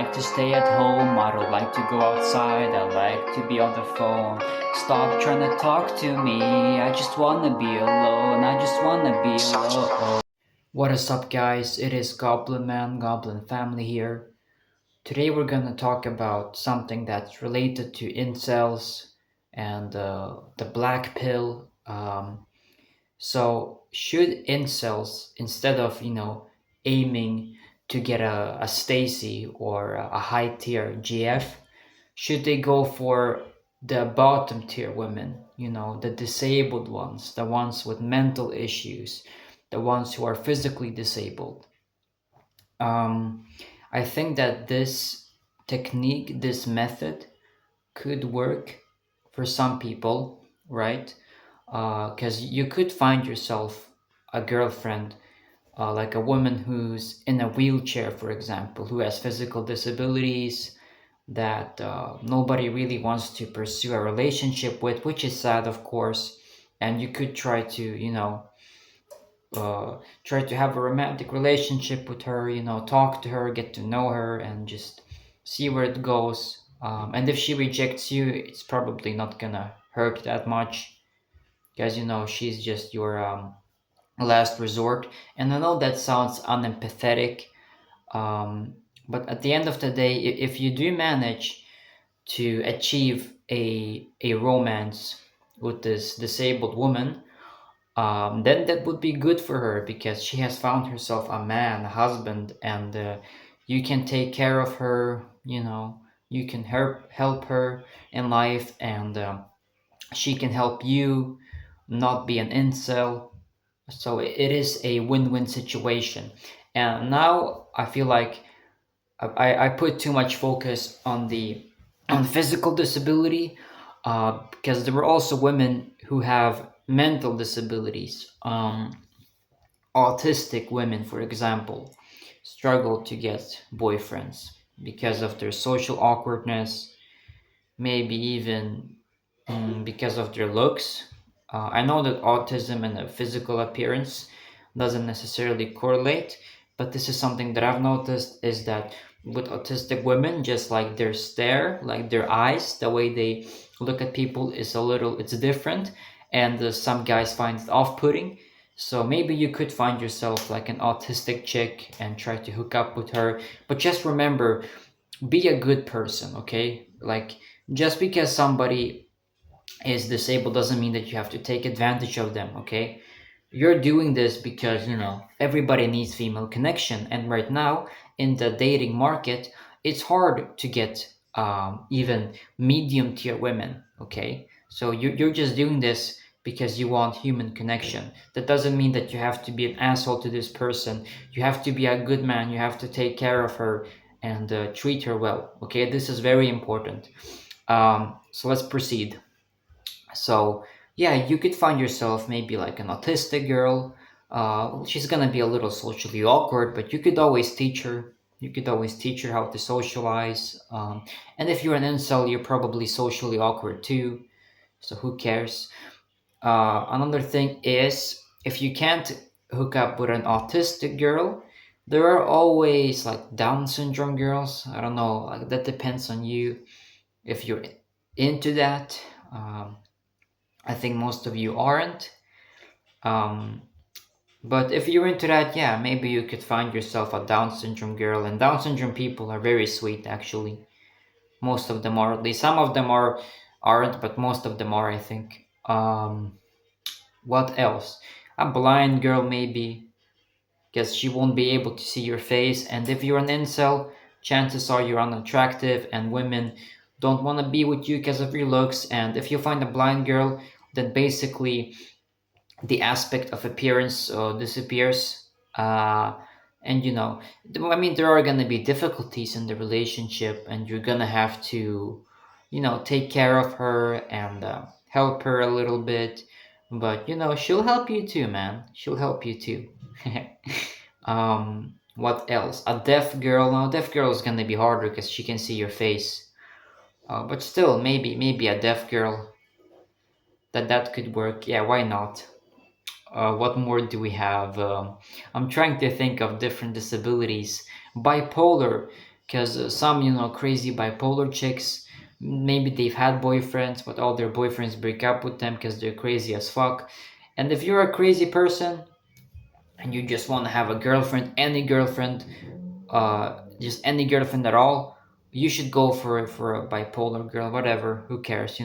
like to stay at home, I don't like to go outside, I like to be on the phone. Stop trying to talk to me, I just wanna be alone, I just wanna be alone. What is up, guys? It is Goblinman, Goblin Family here. Today we're gonna talk about something that's related to incels and the black pill. So should incels, instead of aiming to get a Stacy or a high tier GF, should they go for the bottom tier women? The disabled ones, the ones with mental issues, the ones who are physically disabled. Um, I think that this technique, this method, could work for some people, right? Because you could find yourself a girlfriend, like a woman who's in a wheelchair, for example, who has physical disabilities that nobody really wants to pursue a relationship with, which is sad, of course. And you could try to, try to have a romantic relationship with her, talk to her, get to know her, and just see where it goes. And if she rejects you, it's probably not gonna hurt that much because she's just your last resort. And I know that sounds unempathetic, um, but at the end of the day, if you do manage to achieve a romance with this disabled woman, then that would be good for her because she has found herself a man, a husband, and you can take care of her. You can help her in life, and she can help you not be an incel. So it is a win-win situation. And now I feel like I put too much focus on physical disability, because there were also women who have mental disabilities. Autistic women, for example, struggle to get boyfriends because of their social awkwardness, maybe even because of their looks. I know that autism and a physical appearance doesn't necessarily correlate, but this is something that I've noticed is that with autistic women, just like their stare, like their eyes, the way they look at people is it's different, and some guys find it off-putting. So maybe you could find yourself like an autistic chick and try to hook up with her, but just remember, be a good person, okay? Like, just because somebody is disabled doesn't mean that you have to take advantage of them, okay? You're doing this because, everybody needs female connection. And right now, in the dating market, it's hard to get even medium tier women, okay? So you're just doing this because you want human connection. That doesn't mean that you have to be an asshole to this person. You have to be a good man. You have to take care of her and treat her well, okay? This is very important. So let's proceed. So yeah, you could find yourself maybe like an autistic girl. She's gonna be a little socially awkward, but you could always teach her. You could always teach her how to socialize. And if you're an incel, you're probably socially awkward too. So who cares? Another thing is, if you can't hook up with an autistic girl, there are always like Down syndrome girls. I don't know. Like, that depends on you if you're into that. Um, I think most of you aren't. Um, but if you're into that, yeah, maybe you could find yourself a Down syndrome girl. And Down syndrome people are very sweet, actually. Most of them are. At least some of them aren't, but most of them are, I think. What else? A blind girl, maybe, because she won't be able to see your face. And if you're an incel, chances are you're unattractive, and women don't want to be with you because of your looks. And if you find a blind girl, then basically the aspect of appearance disappears. And I mean, there are going to be difficulties in the relationship, and you're going to have to, take care of her and help her a little bit. But she'll help you too, man. She'll help you too. What else? A deaf girl. No, deaf girl is going to be harder because she can see your face. But still, maybe a deaf girl, that could work. Yeah, why not? What more do we have? I'm trying to think of different disabilities. Bipolar. Because some, crazy bipolar chicks, maybe they've had boyfriends, but all their boyfriends break up with them because they're crazy as fuck. And if you're a crazy person and you just want to have a girlfriend, any girlfriend, just any girlfriend at all, you should go for a bipolar girl, whatever. Who cares,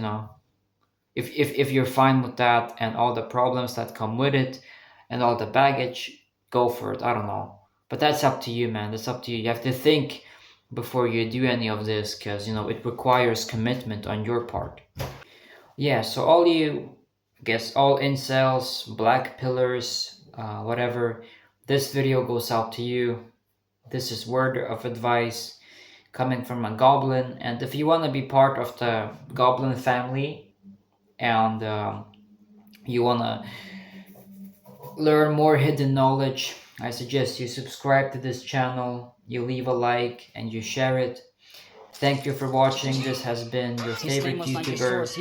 if you're fine with that and all the problems that come with it and all the baggage, go for it. I don't know, but that's up to you, man. That's up to you. You have to think before you do any of this, because it requires commitment on your part. Yeah, so all you, I guess, all incels, black pillars, whatever, this video goes out to you. This is word of advice coming from a goblin, and if you want to be part of the goblin family, and you want to learn more hidden knowledge, I suggest you subscribe to this channel, you leave a like, and you share it. Thank you for watching. This has been your favorite YouTuber,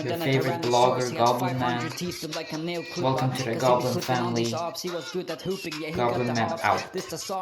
your favorite blogger, Goblinman. Like a nail clipper. Welcome to the Cause he was Goblin flipping on these family. ops, he was good at hooping, yeah, he got the Goblinman hops. out. This the song.